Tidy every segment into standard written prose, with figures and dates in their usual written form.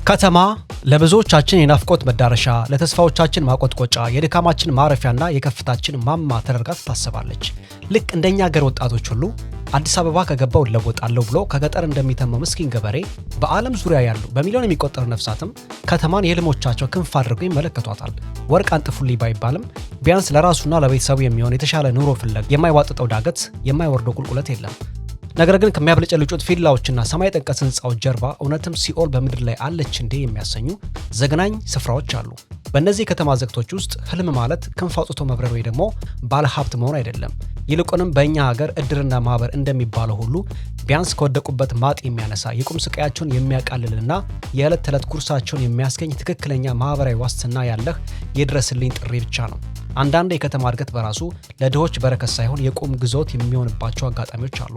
ከተማ ለብዙዎቻችን የናፍቆት መዳረሻ፣ ለተስፋዎቻችን ማቆጥቆጫ፣ የድካማችን ማረፊያና የከፍታችን ማማ ተደርጋ ትታሰባለች። ልክ እንደኛ ሀገር ወጣቶች ሁሉ አዲስ አበባ ከገባው እለወጣለሁ ብሎ ከገጠር እንደሚተመው ምስኪን ገበሬ በዓለም ዙሪያ ያሉ በሚሊዮን የሚቆጠሩ ነፍሳትም ከተማን የህልሞቻቸው ክንፍ አድርገው ይመለከቷታል። ወርቅ አንጥፉልኝ ባይባልም ቢያንስ ለራሱና ለቤተሰቡ የሚሆን የተሻለ ኑሮ ፍለጋ የማይዋጥጠው ዳገት፣ የማይወርደው ቁልቁለት የለም። ነገር ግን ከሚያብለጨልጩት ቪላዎችና ሰማይ ጠቀስ ህንፃዎች ጀርባ እውነትም ሲኦል በምድር ላይ አለች እንዴ የሚያሰኙ ዘግናኝ ስፍራዎች አሉ። በእነዚህ የከተማ ዘግቶች ውስጥ ህልም ማለት ክንፍ አውጥቶ መብረር ወይ ደግሞ ባለ ሀብት መሆን አይደለም። ይልቁንም በእኛ ሀገር እድርና ማህበር እንደሚባለው ሁሉ ቢያንስ ከወደቁበት ማጥ የሚያነሳ የቁም ስቃያቸውን የሚያቃልልና የዕለት ተዕለት ጉርሳቸውን የሚያስገኝ ትክክለኛ ማህበራዊ ዋስትና ያለህ የድረስልኝ ጥሪ ብቻ ነው። አንዳንድ የከተማ እድገት በራሱ ለድሆች በረከት ሳይሆን የቁም ግዞት የሚሆንባቸው አጋጣሚዎች አሉ።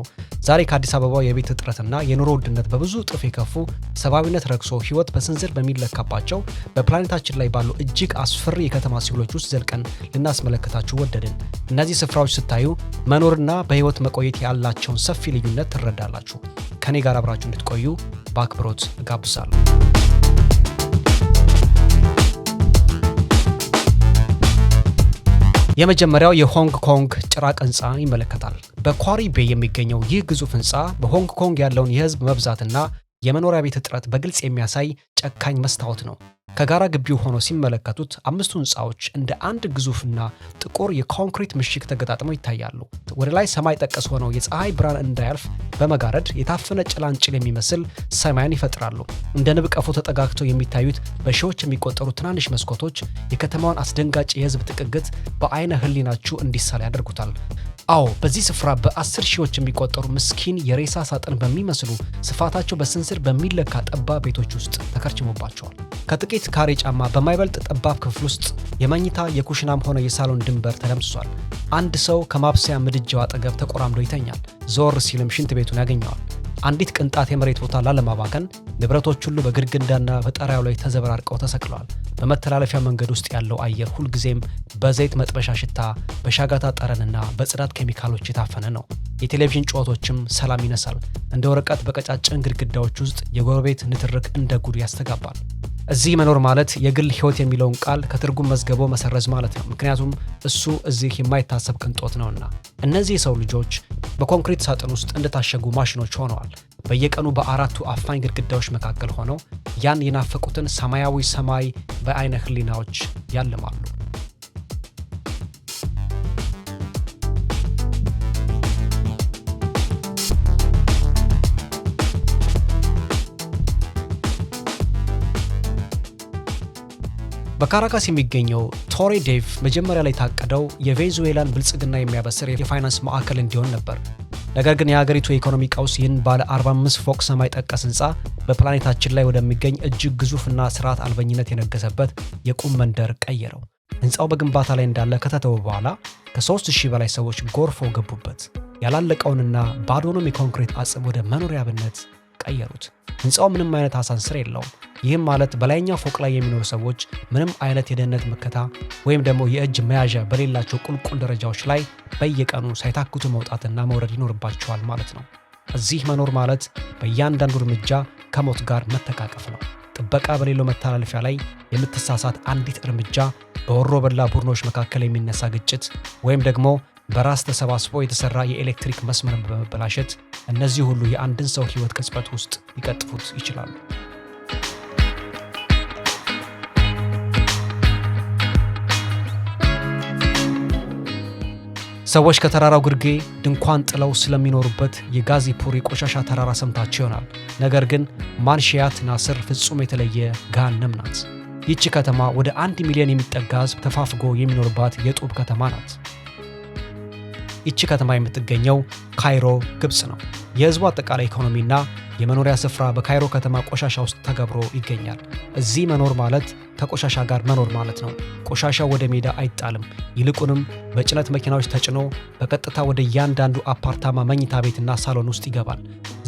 ዛሬ ከአዲስ አበባው የቤት እጥረትና የኑሮ ውድነት በብዙ እጥፍ የከፉ ሰብአዊነት ረክሶ ህይወት በስንዝር በሚለካባቸው በፕላኔታችን ላይ ባሉ እጅግ አስፈሪ የከተማ ሲኦሎች ውስጥ ዘልቀን ልናስመለከታችሁ ወደድን። እነዚህ ስፍራዎች ስታዩ መኖርና በህይወት መቆየት ያላቸውን ሰፊ ልዩነት ትረዳላችሁ። ከኔ ጋር አብራችሁ እንድትቆዩ በአክብሮት እጋብዛለሁ። የመጀመሪያው የሆንግ ኮንግ ጭራቅ ህንፃን ይመለከታል። በኳሪ ቤይ የሚገኘው ይህ ግዙፍ ህንፃ በሆንግ ኮንግ ያለውን የህዝብ መብዛትና የመኖሪያ ቤት እጥረት በግልጽ የሚያሳይ ጨካኝ መስታወት ነው። ከጋራ ግቢው ሆኖ ሲመለከቱት አምስቱ ህንፃዎች እንደ አንድ ግዙፍና ጥቁር የኮንክሪት ምሽግ ተገጣጥመው ይታያሉ። ወደ ላይ ሰማይ ጠቀስ ሆነው የፀሐይ ብርሃን እንዳያልፍ በመጋረድ የታፈነ ጭላንጭል የሚመስል ሰማያን ይፈጥራሉ። እንደ ንብ ቀፎ ተጠጋግተው የሚታዩት በሺዎች የሚቆጠሩ ትናንሽ መስኮቶች የከተማዋን አስደንጋጭ የህዝብ ጥቅግት በአይነ ህሊናችሁ እንዲሳል ያደርጉታል። አዎ፣ በዚህ ስፍራ በ10 ሺዎች የሚቆጠሩ ምስኪን የሬሳ ሳጥን በሚመስሉ ስፋታቸው በስንዝር በሚለካ ጠባብ ቤቶች ውስጥ ተከርችሞባቸዋል። ከጥቂት ካሬ ጫማ በማይበልጥ ጠባብ ክፍል ውስጥ የመኝታ የኩሽናም ሆነ የሳሎን ድንበር ተደምስሷል። አንድ ሰው ከማብሰያ ምድጃው አጠገብ ተቆራምዶ ይተኛል። ዞር ሲልም ሽንት ቤቱን ያገኘዋል። አንዲት ቅንጣት የመሬት ቦታ ላለማባከን ንብረቶች ሁሉ በግድግዳና በጣሪያው ላይ ተዘበራርቀው ተሰቅለዋል። በመተላለፊያ መንገድ ውስጥ ያለው አየር ሁልጊዜም በዘይት መጥበሻ ሽታ፣ በሻጋታ ጠረንና በጽዳት ኬሚካሎች የታፈነ ነው። የቴሌቪዥን ጩኸቶችም ሰላም ይነሳል። እንደ ወረቀት በቀጫጭን ግድግዳዎች ውስጥ የጎረቤት ንትርክ እንደ ጉድ ያስተጋባል። እዚህ መኖር ማለት የግል ህይወት የሚለውን ቃል ከትርጉም መዝገቦ መሰረዝ ማለት ነው። ምክንያቱም እሱ እዚህ የማይታሰብ ቅንጦት ነውና። እነዚህ የሰው ልጆች በኮንክሪት ሳጥን ውስጥ እንደታሸጉ ማሽኖች ሆነዋል። በየቀኑ በአራቱ አፋኝ ግድግዳዎች መካከል ሆነው ያን የናፈቁትን ሰማያዊ ሰማይ በአይነ ህሊናዎች ያልማሉ። በካራካስ የሚገኘው ቶሬ ዴቭ መጀመሪያ ላይ ታቀደው የቬንዙዌላን ብልጽግና የሚያበስር የፋይናንስ ማዕከል እንዲሆን ነበር። ነገር ግን የሀገሪቱ የኢኮኖሚ ቀውስ ይህን ባለ 45 ፎቅ ሰማይ ጠቀስ ህንፃ በፕላኔታችን ላይ ወደሚገኝ እጅግ ግዙፍና ስርዓት አልበኝነት የነገሰበት የቁም መንደር ቀየረው። ህንፃው በግንባታ ላይ እንዳለ ከተተወ በኋላ ከ3000 በላይ ሰዎች ጎርፈው ገቡበት። ያላለቀውንና ባዶንም የኮንክሪት አጽም ወደ መኖሪያነት ቀየሩት። ህንፃው ምንም አይነት አሳንስር የለውም። ይህም ማለት በላይኛው ፎቅ ላይ የሚኖሩ ሰዎች ምንም አይነት የደህንነት መከታ ወይም ደግሞ የእጅ መያዣ በሌላቸው ቁልቁል ደረጃዎች ላይ በየቀኑ ሳይታክቱ መውጣትና መውረድ ይኖርባቸዋል ማለት ነው። እዚህ መኖር ማለት በእያንዳንዱ እርምጃ ከሞት ጋር መተቃቀፍ ነው። ጥበቃ በሌለው መተላለፊያ ላይ የምትሳሳት አንዲት እርምጃ በወሮ በላ ቡድኖች መካከል የሚነሳ ግጭት ወይም ደግሞ በራስ ተሰባስቦ የተሰራ የኤሌክትሪክ መስመር በመበላሸት እነዚህ ሁሉ የአንድን ሰው ህይወት ቅጽበት ውስጥ ሊቀጥፉት ይችላሉ። ሰዎች ከተራራው ግርጌ ድንኳን ጥለው ስለሚኖሩበት የጋዚፑር የቆሻሻ ተራራ ሰምታችሁ ይሆናል። ነገር ግን ማንሺያት ናስር ፍጹም የተለየ ገሃነም ናት። ይህች ከተማ ወደ 1 ሚሊዮን የሚጠጋ ህዝብ ተፋፍጎ የሚኖርባት የጡብ ከተማ ናት። ይህች ከተማ የምትገኘው ካይሮ ግብጽ ነው። የህዝቡ አጠቃላይ ኢኮኖሚና የመኖሪያ ስፍራ በካይሮ ከተማ ቆሻሻ ውስጥ ተገብሮ ይገኛል። እዚህ መኖር ማለት ከቆሻሻ ጋር መኖር ማለት ነው። ቆሻሻው ወደ ሜዳ አይጣልም። ይልቁንም በጭነት መኪናዎች ተጭኖ በቀጥታ ወደ እያንዳንዱ አፓርታማ መኝታ ቤትና ሳሎን ውስጥ ይገባል።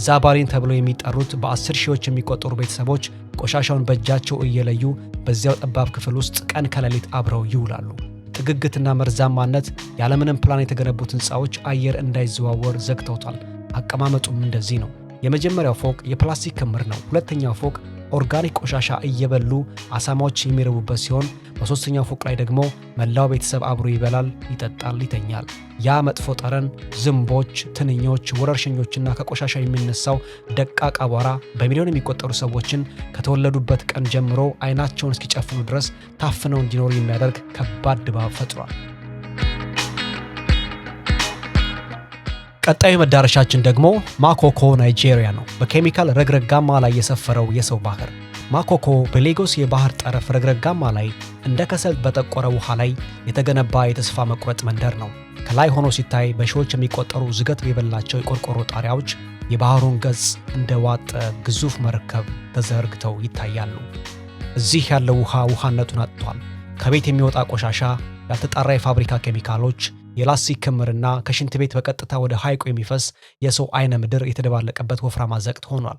ዛባሪን ተብለው የሚጠሩት በ10 ሺዎች የሚቆጠሩ ቤተሰቦች ቆሻሻውን በእጃቸው እየለዩ በዚያው ጠባብ ክፍል ውስጥ ቀን ከሌሊት አብረው ይውላሉ። ጥግግትና መርዛማነት ያለምንም ፕላን የተገነቡት ህንፃዎች አየር እንዳይዘዋወር ዘግተውታል። አቀማመጡም እንደዚህ ነው። የመጀመሪያው ፎቅ የፕላስቲክ ክምር ነው። ሁለተኛው ፎቅ ኦርጋኒክ ቆሻሻ እየበሉ አሳማዎች የሚረቡበት ሲሆን በሶስተኛው ፎቅ ላይ ደግሞ መላው ቤተሰብ አብሮ ይበላል፣ ይጠጣል፣ ይተኛል። ያ መጥፎ ጠረን፣ ዝንቦች፣ ትንኞች፣ ወረርሽኞችና ከቆሻሻ የሚነሳው ደቃቅ አቧራ በሚሊዮን የሚቆጠሩ ሰዎችን ከተወለዱበት ቀን ጀምሮ አይናቸውን እስኪጨፍኑ ድረስ ታፍነው እንዲኖሩ የሚያደርግ ከባድ ድባብ ፈጥሯል። ቀጣዩ መዳረሻችን ደግሞ ማኮኮ ናይጄሪያ ነው። በኬሚካል ረግረጋማ ላይ የሰፈረው የሰው ባህር። ማኮኮ በሌጎስ የባህር ጠረፍ ረግረጋማ ላይ እንደ ከሰል በጠቆረ ውሃ ላይ የተገነባ የተስፋ መቁረጥ መንደር ነው። ከላይ ሆኖ ሲታይ በሺዎች የሚቆጠሩ ዝገት የበላቸው የቆርቆሮ ጣሪያዎች የባህሩን ገጽ እንደ ዋጠ ግዙፍ መርከብ ተዘርግተው ይታያሉ። እዚህ ያለው ውሃ ውሃነቱን አጥቷል። ከቤት የሚወጣ ቆሻሻ፣ ያልተጣራ የፋብሪካ ኬሚካሎች፣ የላስቲክ ክምርና ከሽንት ቤት በቀጥታ ወደ ሐይቁ የሚፈስ የሰው አይነ ምድር የተደባለቀበት ወፍራም አዘቅት ሆኗል።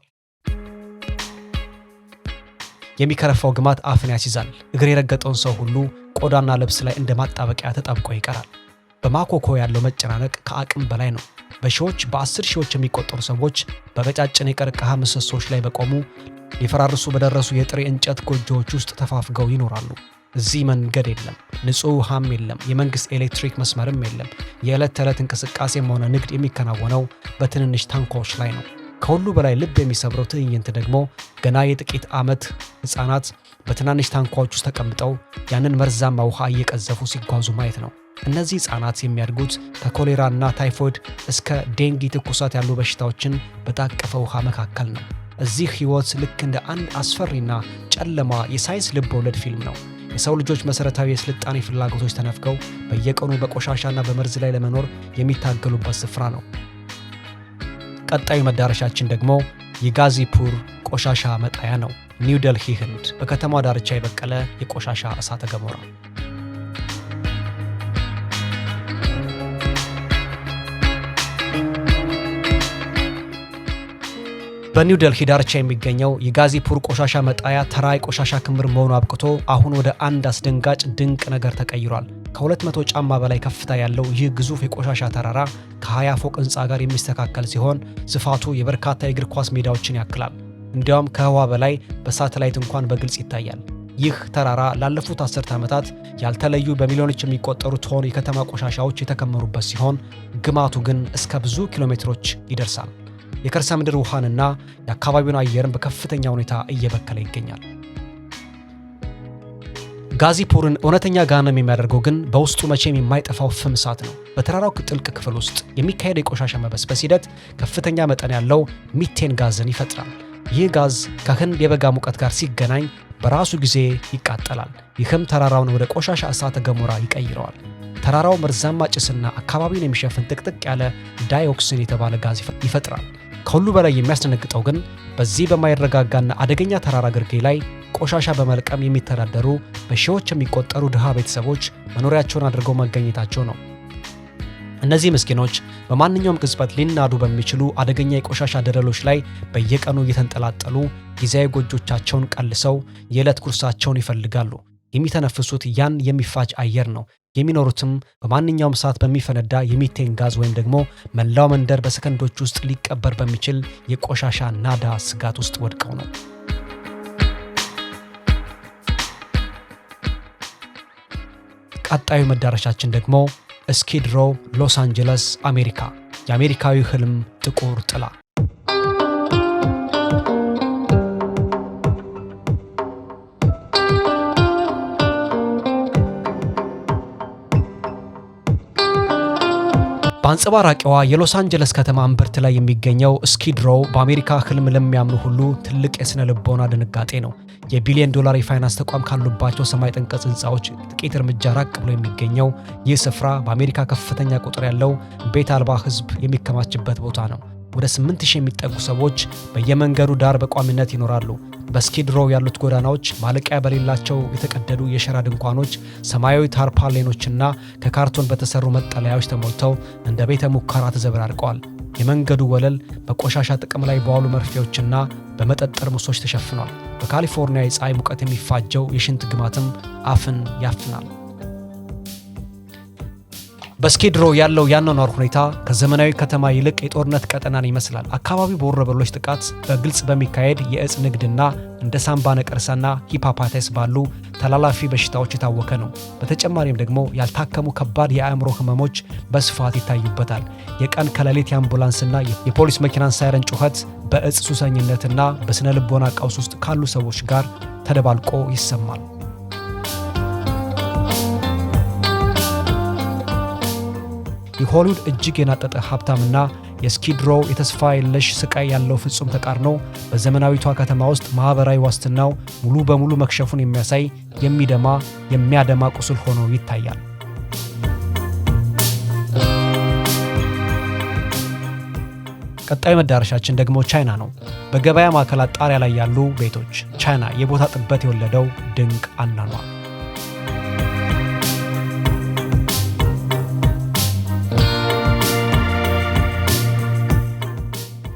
የሚከረፋው ግማት አፍን ያስይዛል። እግር የረገጠውን ሰው ሁሉ ቆዳና ልብስ ላይ እንደ ማጣበቂያ ተጣብቆ ይቀራል። በማኮኮ ያለው መጨናነቅ ከአቅም በላይ ነው። በሺዎች በ10 ሺዎች የሚቆጠሩ ሰዎች በቀጫጭን የቀርከሃ ምሰሶች ላይ በቆሙ ሊፈራርሱ በደረሱ የጥሬ እንጨት ጎጆዎች ውስጥ ተፋፍገው ይኖራሉ። እዚህ መንገድ የለም፣ ንጹህ ውሃም የለም፣ የመንግስት ኤሌክትሪክ መስመርም የለም። የዕለት ተዕለት እንቅስቃሴም ሆነ ንግድ የሚከናወነው በትንንሽ ታንኳዎች ላይ ነው። ከሁሉ በላይ ልብ የሚሰብረው ትዕይንት ደግሞ ገና የጥቂት ዓመት ሕፃናት በትናንሽ ታንኳዎች ውስጥ ተቀምጠው ያንን መርዛማ ውሃ እየቀዘፉ ሲጓዙ ማየት ነው። እነዚህ ሕፃናት የሚያድጉት ከኮሌራና ታይፎይድ እስከ ዴንጊ ትኩሳት ያሉ በሽታዎችን በታቀፈ ውሃ መካከል ነው። እዚህ ሕይወት ልክ እንደ አንድ አስፈሪና ጨለማ የሳይንስ ልብ ወለድ ፊልም ነው። የሰው ልጆች መሠረታዊ የስልጣኔ ፍላጎቶች ተነፍገው በየቀኑ በቆሻሻና በመርዝ ላይ ለመኖር የሚታገሉበት ስፍራ ነው። ቀጣዩ መዳረሻችን ደግሞ የጋዚፑር ቆሻሻ መጣያ ነው። ኒው ደልሂ ህንድ። በከተማ ዳርቻ የበቀለ የቆሻሻ እሳተ ገሞራ። በኒው ደልሂ ዳርቻ የሚገኘው የጋዚፑር ቆሻሻ መጣያ ተራ የቆሻሻ ክምር መሆኑ አብቅቶ አሁን ወደ አንድ አስደንጋጭ ድንቅ ነገር ተቀይሯል። ከ200 ጫማ በላይ ከፍታ ያለው ይህ ግዙፍ የቆሻሻ ተራራ ከ20 ፎቅ ህንፃ ጋር የሚስተካከል ሲሆን ስፋቱ የበርካታ የእግር ኳስ ሜዳዎችን ያክላል። እንዲያውም ከህዋ በላይ በሳተላይት እንኳን በግልጽ ይታያል። ይህ ተራራ ላለፉት 10 ዓመታት ያልተለዩ በሚሊዮኖች የሚቆጠሩ ቶን የከተማ ቆሻሻዎች የተከመሩበት ሲሆን ግማቱ ግን እስከ ብዙ ኪሎሜትሮች ይደርሳል። የከርሰ ምድር ውሃንና የአካባቢውን አየርን በከፍተኛ ሁኔታ እየበከለ ይገኛል። ጋዚፑርን እውነተኛ ገሃነም የሚያደርገው ግን በውስጡ መቼም የማይጠፋው ፍም እሳት ነው። በተራራው ጥልቅ ክፍል ውስጥ የሚካሄደው የቆሻሻ መበስበስ ሂደት ከፍተኛ መጠን ያለው ሚቴን ጋዝን ይፈጥራል። ይህ ጋዝ ከህንድ የበጋ ሙቀት ጋር ሲገናኝ በራሱ ጊዜ ይቃጠላል። ይህም ተራራውን ወደ ቆሻሻ እሳተ ገሞራ ይቀይረዋል። ተራራው መርዛማ ጭስና አካባቢውን የሚሸፍን ጥቅጥቅ ያለ ዳይኦክሲን የተባለ ጋዝ ይፈጥራል። ከሁሉ በላይ የሚያስደነግጠው ግን በዚህ በማይረጋጋና አደገኛ ተራራ ግርጌ ላይ ቆሻሻ በመልቀም የሚተዳደሩ በሺዎች የሚቆጠሩ ድሃ ቤተሰቦች መኖሪያቸውን አድርገው መገኘታቸው ነው። እነዚህ ምስኪኖች በማንኛውም ቅጽበት ሊናዱ በሚችሉ አደገኛ የቆሻሻ ደለሎች ላይ በየቀኑ እየተንጠላጠሉ ጊዜያዊ ጎጆቻቸውን ቀልሰው የዕለት ጉርሳቸውን ይፈልጋሉ። የሚተነፍሱት ያን የሚፋጅ አየር ነው። የሚኖሩትም በማንኛውም ሰዓት በሚፈነዳ የሚቴን ጋዝ ወይም ደግሞ መላው መንደር በሰከንዶች ውስጥ ሊቀበር በሚችል የቆሻሻ ናዳ ስጋት ውስጥ ወድቀው ነው። ቀጣዩ መዳረሻችን ደግሞ ስኪድ ሮው ሎስ አንጀለስ አሜሪካ። የአሜሪካዊ ህልም ጥቁር ጥላ። በአንጸባራቂዋ የሎስ አንጀለስ ከተማ እምብርት ላይ የሚገኘው ስኪድ ሮው በአሜሪካ ህልም ለሚያምኑ ሁሉ ትልቅ የስነ ልቦና ድንጋጤ ነው። የቢሊዮን ዶላር የፋይናንስ ተቋም ካሉባቸው ሰማይ ጠንቀጽ ህንፃዎች ጥቂት እርምጃ ራቅ ብሎ የሚገኘው ይህ ስፍራ በአሜሪካ ከፍተኛ ቁጥር ያለው ቤት አልባ ህዝብ የሚከማችበት ቦታ ነው። ወደ 8000 የሚጠጉ ሰዎች በየመንገዱ ዳር በቋሚነት ይኖራሉ። በስኪድ ሮው ያሉት ጎዳናዎች ማለቂያ በሌላቸው የተቀደዱ የሸራ ድንኳኖች፣ ሰማያዊ ታርፓሊኖችና ከካርቶን በተሰሩ መጠለያዎች ተሞልተው እንደ ቤተ ሙከራ ተዘበራርቀዋል። የመንገዱ ወለል በቆሻሻ ጥቅም ላይ በዋሉ መርፌዎችና በመጠጥ ጠርሙሶች ተሸፍኗል። በካሊፎርኒያ የፀሐይ ሙቀት የሚፋጀው የሽንት ግማትም አፍን ያፍናል። በስኪድሮ ያለው ያኗኗር ሁኔታ ከዘመናዊ ከተማ ይልቅ የጦርነት ቀጠናን ይመስላል። አካባቢው በወሮበሎች ጥቃት፣ በግልጽ በሚካሄድ የእጽ ንግድና እንደ ሳምባ ነቀርሳና ሂፓፓታይተስ ባሉ ተላላፊ በሽታዎች የታወከ ነው። በተጨማሪም ደግሞ ያልታከሙ ከባድ የአእምሮ ህመሞች በስፋት ይታዩበታል። የቀን ከሌሊት የአምቡላንስና የፖሊስ መኪናን ሳይረን ጩኸት በእጽ ሱሰኝነትና በስነ ልቦና ቀውስ ውስጥ ካሉ ሰዎች ጋር ተደባልቆ ይሰማል። የሆሊውድ እጅግ የናጠጠ ሀብታምና የስኪድሮ የተስፋ የለሽ ስቃይ ያለው ፍጹም ተቃርኖ በዘመናዊቷ ከተማ ውስጥ ማህበራዊ ዋስትናው ሙሉ በሙሉ መክሸፉን የሚያሳይ የሚያደማ ቁስል ሆኖ ይታያል። ቀጣዩ መዳረሻችን ደግሞ ቻይና ነው። በገበያ ማዕከላት ጣሪያ ላይ ያሉ ቤቶች፣ ቻይና የቦታ ጥበት የወለደው ድንቅ አኗኗር።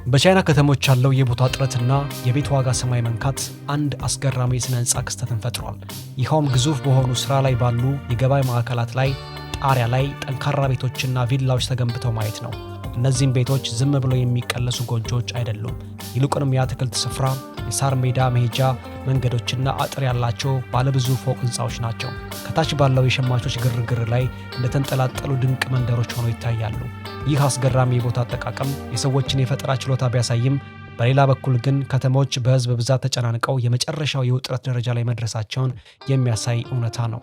በቻይና ከተሞች ያለው የቦታ እጥረትና የቤት ዋጋ ሰማይ መንካት አንድ አስገራሚ የሥነ ሕንፃ ክስተትን ፈጥሯል። ይኸውም ግዙፍ በሆኑ ሥራ ላይ ባሉ የገበያ ማዕከላት ላይ ጣሪያ ላይ ጠንካራ ቤቶችና ቪላዎች ተገንብተው ማየት ነው። እነዚህም ቤቶች ዝም ብለው የሚቀለሱ ጎጆዎች አይደሉም። ይልቁንም የአትክልት ስፍራ፣ የሳር ሜዳ መሄጃ መንገዶችና አጥር ያላቸው ባለብዙ ፎቅ ሕንፃዎች ናቸው። ከታች ባለው የሸማቾች ግርግር ላይ እንደተንጠላጠሉ ድንቅ መንደሮች ሆነው ይታያሉ። ይህ አስገራሚ የቦታ አጠቃቀም የሰዎችን የፈጠራ ችሎታ ቢያሳይም፣ በሌላ በኩል ግን ከተሞች በሕዝብ ብዛት ተጨናንቀው የመጨረሻው የውጥረት ደረጃ ላይ መድረሳቸውን የሚያሳይ እውነታ ነው።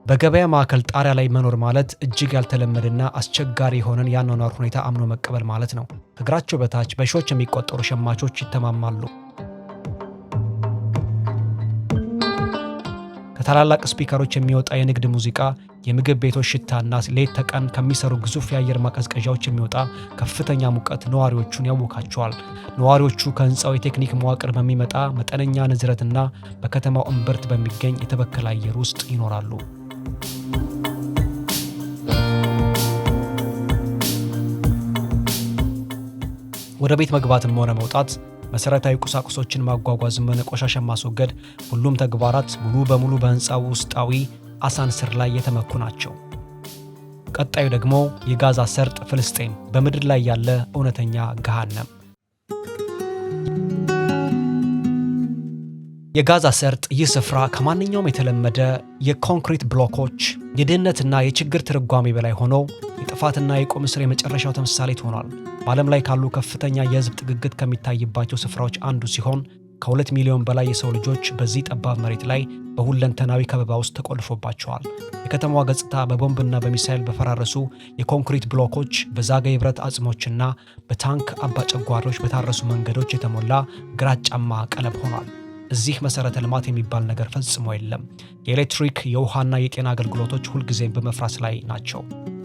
በገበያ ማዕከል ጣሪያ ላይ መኖር ማለት እጅግ ያልተለመደና አስቸጋሪ የሆነን የአኗኗር ሁኔታ አምኖ መቀበል ማለት ነው። ከእግራቸው በታች በሺዎች የሚቆጠሩ ሸማቾች ይተማማሉ። ከታላላቅ ስፒከሮች የሚወጣ የንግድ ሙዚቃ፣ የምግብ ቤቶች ሽታና ሌት ተቀን ከሚሰሩ ግዙፍ የአየር ማቀዝቀዣዎች የሚወጣ ከፍተኛ ሙቀት ነዋሪዎቹን ያውካቸዋል። ነዋሪዎቹ ከህንፃው የቴክኒክ መዋቅር በሚመጣ መጠነኛ ንዝረትና በከተማው እምብርት በሚገኝ የተበከለ አየር ውስጥ ይኖራሉ። ወደ ቤት መግባትም ሆነ መውጣት፣ መሰረታዊ ቁሳቁሶችን ማጓጓዝም ሆነ ቆሻሻን ማስወገድ፣ ሁሉም ተግባራት ሙሉ በሙሉ በህንፃው ውስጣዊ አሳንስር ላይ የተመኩ ናቸው። ቀጣዩ ደግሞ የጋዛ ሰርጥ ፍልስጤም፣ በምድር ላይ ያለ እውነተኛ ገሃነም። የጋዛ ሰርጥ ይህ ስፍራ ከማንኛውም የተለመደ የኮንክሪት ብሎኮች የድህነትና የችግር ትርጓሜ በላይ ሆኖ የጥፋትና የቁም እስር የመጨረሻው ተምሳሌት ሆኗል። በዓለም ላይ ካሉ ከፍተኛ የህዝብ ጥግግት ከሚታይባቸው ስፍራዎች አንዱ ሲሆን ከ2 ሚሊዮን በላይ የሰው ልጆች በዚህ ጠባብ መሬት ላይ በሁለንተናዊ ከበባ ውስጥ ተቆልፎባቸዋል። የከተማዋ ገጽታ በቦምብና በሚሳኤል በፈራረሱ የኮንክሪት ብሎኮች፣ በዛገ የብረት አጽሞችና በታንክ አባጨጓሪዎች በታረሱ መንገዶች የተሞላ ግራጫማ ቀለም ሆኗል። እዚህ መሰረተ ልማት የሚባል ነገር ፈጽሞ የለም። የኤሌክትሪክ፣ የውሃና የጤና አገልግሎቶች ሁልጊዜም በመፍራስ ላይ ናቸው።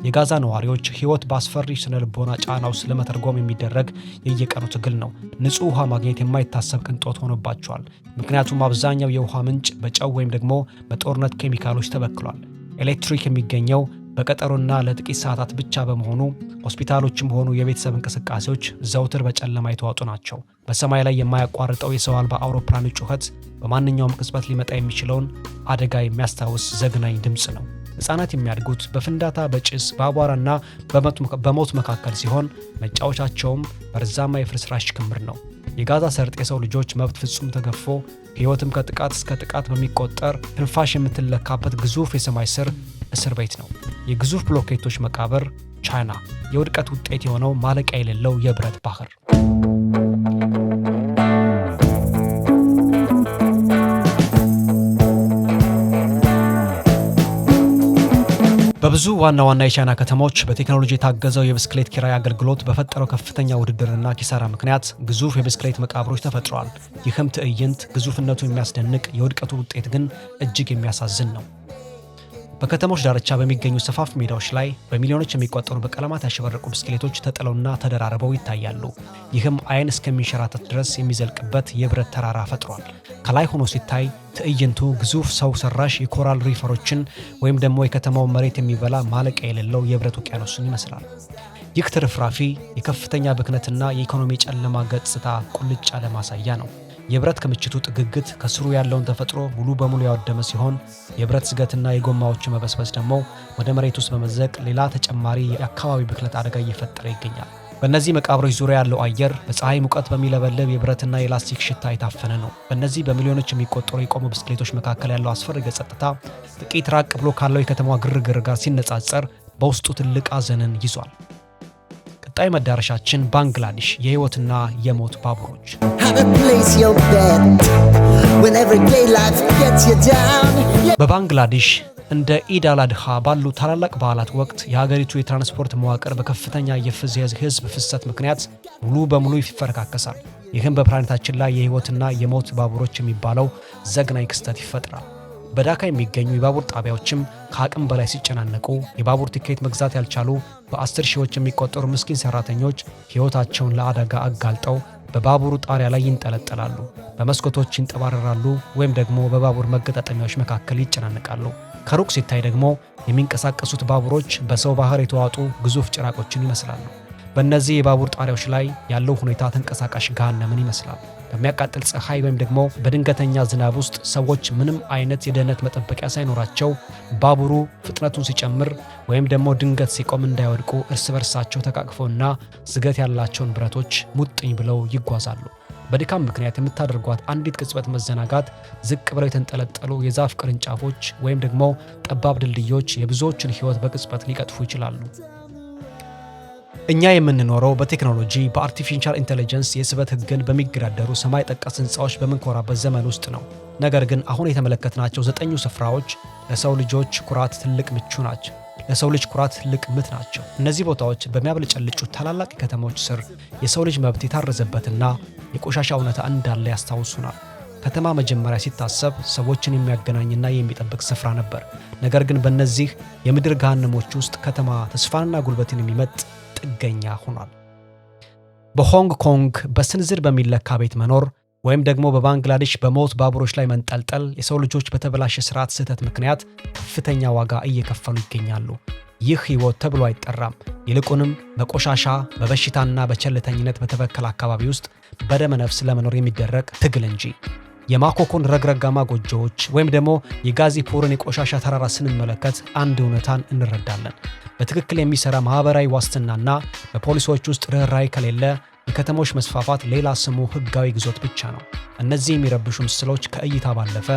የጋዛ ነዋሪዎች ህይወት በአስፈሪ ስነ ልቦና ጫና ውስጥ ለመተርጎም የሚደረግ የየቀኑ ትግል ነው። ንጹህ ውሃ ማግኘት የማይታሰብ ቅንጦት ሆኖባቸዋል። ምክንያቱም አብዛኛው የውሃ ምንጭ በጨው ወይም ደግሞ በጦርነት ኬሚካሎች ተበክሏል። ኤሌክትሪክ የሚገኘው በቀጠሮና ለጥቂት ሰዓታት ብቻ በመሆኑ ሆስፒታሎችም ሆኑ የቤተሰብ እንቅስቃሴዎች ዘውትር በጨለማ የተዋጡ ናቸው። በሰማይ ላይ የማያቋርጠው የሰው አልባ አውሮፕላን ጩኸት በማንኛውም ቅጽበት ሊመጣ የሚችለውን አደጋ የሚያስታውስ ዘግናኝ ድምፅ ነው። ሕፃናት የሚያድጉት በፍንዳታ፣ በጭስ፣ በአቧራና በሞት መካከል ሲሆን መጫወቻቸውም መርዛማ የፍርስራሽ ክምር ነው። የጋዛ ሰርጥ የሰው ልጆች መብት ፍጹም ተገፎ ሕይወትም ከጥቃት እስከ ጥቃት በሚቆጠር ትንፋሽ የምትለካበት ግዙፍ የሰማይ ስር እስር ቤት ነው። የግዙፍ ብሎኬቶች መቃብር፣ ቻይና የውድቀት ውጤት የሆነው ማለቂያ የሌለው የብረት ባህር። በብዙ ዋና ዋና የቻይና ከተሞች በቴክኖሎጂ የታገዘው የብስክሌት ኪራይ አገልግሎት በፈጠረው ከፍተኛ ውድድርና ኪሳራ ምክንያት ግዙፍ የብስክሌት መቃብሮች ተፈጥረዋል። ይህም ትዕይንት ግዙፍነቱ የሚያስደንቅ፣ የውድቀቱ ውጤት ግን እጅግ የሚያሳዝን ነው። በከተሞች ዳርቻ በሚገኙ ሰፋፊ ሜዳዎች ላይ በሚሊዮኖች የሚቆጠሩ በቀለማት ያሸበረቁ ብስክሌቶች ተጥለውና ተደራርበው ይታያሉ። ይህም ዓይን እስከሚንሸራተት ድረስ የሚዘልቅበት የብረት ተራራ ፈጥሯል። ከላይ ሆኖ ሲታይ ትዕይንቱ ግዙፍ ሰው ሰራሽ የኮራል ሪፈሮችን ወይም ደግሞ የከተማውን መሬት የሚበላ ማለቂያ የሌለው የብረት ውቅያኖስን ይመስላል። ይህ ትርፍራፊ የከፍተኛ ብክነትና የኢኮኖሚ ጨለማ ገጽታ ቁልጭ ያለ ማሳያ ነው። የብረት ክምችቱ ጥግግት ከስሩ ያለውን ተፈጥሮ ሙሉ በሙሉ ያወደመ ሲሆን የብረት ዝገትና የጎማዎቹ መበስበስ ደግሞ ወደ መሬት ውስጥ በመዘቅ ሌላ ተጨማሪ የአካባቢ ብክለት አደጋ እየፈጠረ ይገኛል። በእነዚህ መቃብሮች ዙሪያ ያለው አየር በፀሐይ ሙቀት በሚለበለብ የብረትና የላስቲክ ሽታ የታፈነ ነው። በእነዚህ በሚሊዮኖች የሚቆጠሩ የቆሙ ብስክሌቶች መካከል ያለው አስፈሪ ገጽታ ጥቂት ራቅ ብሎ ካለው የከተማዋ ግርግር ጋር ሲነጻጸር በውስጡ ትልቅ ሐዘንን ይዟል። ቀጣይ መዳረሻችን ባንግላዴሽ የህይወትና የሞት ባቡሮች። በባንግላዴሽ እንደ ኢድ አል አድሃ ባሉ ታላላቅ በዓላት ወቅት የሀገሪቱ የትራንስፖርት መዋቅር በከፍተኛ የህዝብ ፍሰት ምክንያት ሙሉ በሙሉ ይፈረካከሳል። ይህም በፕላኔታችን ላይ የህይወትና የሞት ባቡሮች የሚባለው ዘግናኝ ክስተት ይፈጥራል። በዳካ የሚገኙ የባቡር ጣቢያዎችም ከአቅም በላይ ሲጨናነቁ የባቡር ቲኬት መግዛት ያልቻሉ በ10 ሺዎች የሚቆጠሩ ምስኪን ሰራተኞች ህይወታቸውን ለአደጋ አጋልጠው በባቡሩ ጣሪያ ላይ ይንጠለጠላሉ፣ በመስኮቶች ይንጠባረራሉ ወይም ደግሞ በባቡር መገጣጠሚያዎች መካከል ይጨናነቃሉ። ከሩቅ ሲታይ ደግሞ የሚንቀሳቀሱት ባቡሮች በሰው ባህር የተዋጡ ግዙፍ ጭራቆችን ይመስላሉ። በእነዚህ የባቡር ጣሪያዎች ላይ ያለው ሁኔታ ተንቀሳቃሽ ገሃነምን ይመስላል። በሚያቃጥል ፀሐይ ወይም ደግሞ በድንገተኛ ዝናብ ውስጥ ሰዎች ምንም አይነት የደህንነት መጠበቂያ ሳይኖራቸው ባቡሩ ፍጥነቱን ሲጨምር ወይም ደግሞ ድንገት ሲቆም እንዳይወድቁ እርስ በርሳቸው ተቃቅፈውና ዝገት ያላቸውን ብረቶች ሙጥኝ ብለው ይጓዛሉ። በድካም ምክንያት የምታደርጓት አንዲት ቅጽበት መዘናጋት ዝቅ ብለው የተንጠለጠሉ የዛፍ ቅርንጫፎች ወይም ደግሞ ጠባብ ድልድዮች የብዙዎችን ህይወት በቅጽበት ሊቀጥፉ ይችላሉ። እኛ የምንኖረው በቴክኖሎጂ በአርቲፊሻል ኢንተለጀንስ የስበት ህግን በሚገዳደሩ ሰማይ ጠቀስ ህንፃዎች በምንኮራበት ዘመን ውስጥ ነው። ነገር ግን አሁን የተመለከትናቸው 9 ስፍራዎች ለሰው ልጆች ኩራት ትልቅ ምቹ ናቸው። ለሰው ልጅ ኩራት ትልቅ ምት ናቸው። እነዚህ ቦታዎች በሚያብለጨልጩ ታላላቅ ከተሞች ስር የሰው ልጅ መብት የታረዘበትና የቆሻሻ እውነታ እንዳለ ያስታውሱናል። ከተማ መጀመሪያ ሲታሰብ ሰዎችን የሚያገናኝና የሚጠብቅ ስፍራ ነበር። ነገር ግን በእነዚህ የምድር ገሃነሞች ውስጥ ከተማ ተስፋንና ጉልበትን የሚመጥ ጥገኛ ሆኗል። በሆንግ ኮንግ በስንዝር በሚለካ ቤት መኖር ወይም ደግሞ በባንግላዴሽ በሞት ባቡሮች ላይ መንጠልጠል የሰው ልጆች በተበላሸ ስርዓት ስህተት ምክንያት ከፍተኛ ዋጋ እየከፈሉ ይገኛሉ። ይህ ህይወት ተብሎ አይጠራም። ይልቁንም በቆሻሻ በበሽታና በቸልተኝነት በተበከለ አካባቢ ውስጥ በደመ ነፍስ ለመኖር የሚደረግ ትግል እንጂ። የማኮኮን ረግረጋማ ጎጆዎች ወይም ደግሞ የጋዚፑርን የቆሻሻ ተራራ ስንመለከት አንድ እውነታን እንረዳለን። በትክክል የሚሰራ ማህበራዊ ዋስትናና በፖሊሶች ውስጥ ርህራሄ ከሌለ የከተሞች መስፋፋት ሌላ ስሙ ህጋዊ ግዞት ብቻ ነው። እነዚህ የሚረብሹ ምስሎች ከእይታ ባለፈ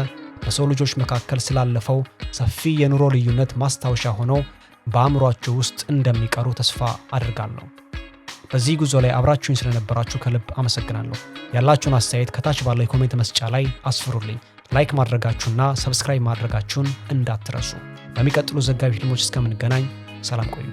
በሰው ልጆች መካከል ስላለፈው ሰፊ የኑሮ ልዩነት ማስታወሻ ሆነው በአእምሯችሁ ውስጥ እንደሚቀሩ ተስፋ አድርጋለሁ። በዚህ ጉዞ ላይ አብራችሁኝ ስለነበራችሁ ከልብ አመሰግናለሁ። ያላችሁን አስተያየት ከታች ባለው የኮሜንት መስጫ ላይ አስፍሩልኝ። ላይክ ማድረጋችሁና ሰብስክራይብ ማድረጋችሁን እንዳትረሱ። በሚቀጥሉ ዘጋቢ ፊልሞች እስከምንገናኝ ሰላም ቆዩ።